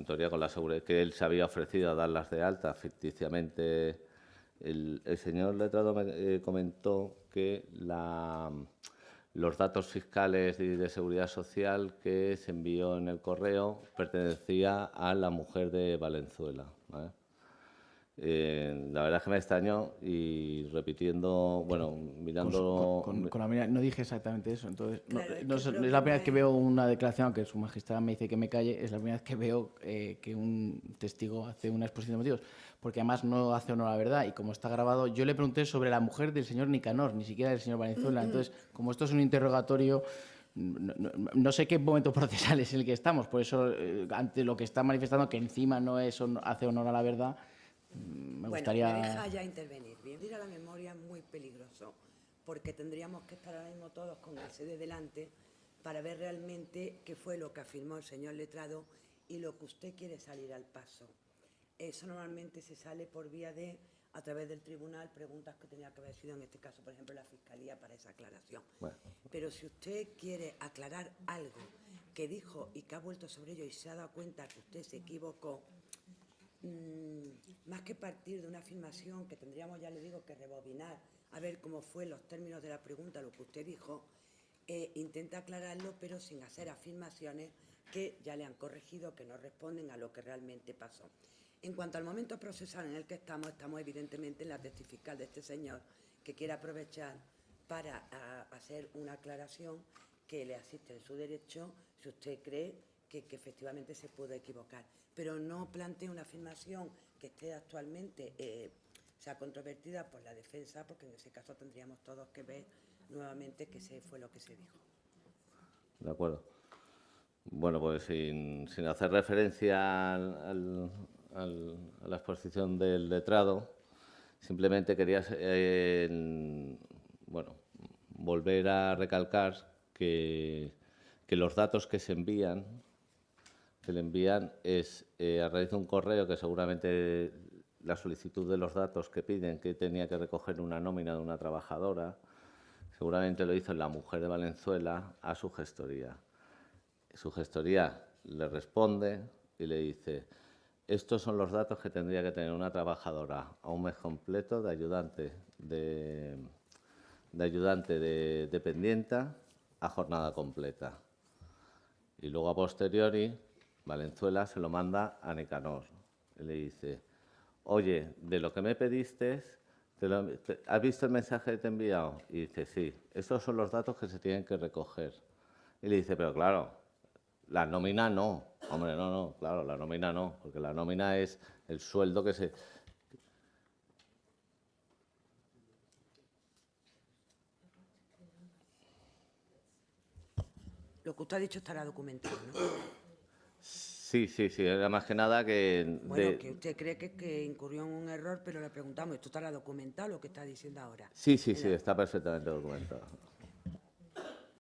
teoría con la seguridad, que él se había ofrecido a darlas de alta ficticiamente. El señor letrado me comentó que los datos fiscales y de seguridad social que se envió en el correo pertenecía a la mujer de Valenzuela, ¿vale? La verdad es que me extrañó y repitiendo, mirando... Con la mirada, no dije exactamente eso, entonces Claro, no es la primera vez que veo una declaración, aunque su magistrada me dice que me calle, es la primera vez que veo que un testigo hace una exposición de motivos, porque además no hace honor a la verdad, y como está grabado, yo le pregunté sobre la mujer del señor Nicanor, ni siquiera del señor Valenzuela, entonces, como esto es un interrogatorio, no sé qué momento procesal es el que estamos, por eso, ante lo que está manifestando, que encima no hace honor a la verdad, me gustaría... Bueno, me deja ya intervenir. Bien, ir a la memoria es muy peligroso, porque tendríamos que estar ahora mismo todos con el CD delante para ver realmente qué fue lo que afirmó el señor letrado y lo que usted quiere salir al paso. Eso normalmente se sale por vía de, a través del tribunal, preguntas que tenía que haber sido, en este caso, por ejemplo, la Fiscalía para esa aclaración. Bueno. Pero si usted quiere aclarar algo que dijo y que ha vuelto sobre ello y se ha dado cuenta que usted se equivocó, más que partir de una afirmación que tendríamos, ya le digo, que rebobinar, a ver cómo fue los términos de la pregunta, lo que usted dijo, intenta aclararlo, pero sin hacer afirmaciones que ya le han corregido, que no responden a lo que realmente pasó. En cuanto al momento procesal en el que estamos evidentemente en la testifical de este señor, que quiere aprovechar para hacer una aclaración que le asiste en su derecho si usted cree que efectivamente se pudo equivocar. Pero no plantee una afirmación que esté actualmente sea controvertida por la defensa, porque en ese caso tendríamos todos que ver nuevamente qué fue lo que se dijo. De acuerdo. Bueno, pues sin hacer referencia a la exposición del letrado, simplemente quería volver a recalcar que los datos que le envían es a raíz de un correo que seguramente la solicitud de los datos que piden, que tenía que recoger una nómina de una trabajadora. Seguramente lo hizo la mujer de Valenzuela a su gestoría. Su gestoría le responde y le dice: estos son los datos que tendría que tener una trabajadora a un mes completo de ayudante de dependienta a jornada completa. Y luego, a posteriori, Valenzuela se lo manda a Nicanor y le dice: oye, de lo que me pediste, ¿has visto el mensaje que te he enviado? Y dice: sí, esos son los datos que se tienen que recoger. Y le dice: pero claro, la nómina no. Hombre, no, claro, la nómina no, porque la nómina es el sueldo que se... Lo que usted ha dicho estará documentado, ¿no? Sí, era más que nada que... Bueno, que usted cree que incurrió en un error, pero le preguntamos, ¿esto estará documentado lo que está diciendo ahora? Sí, está perfectamente documentado.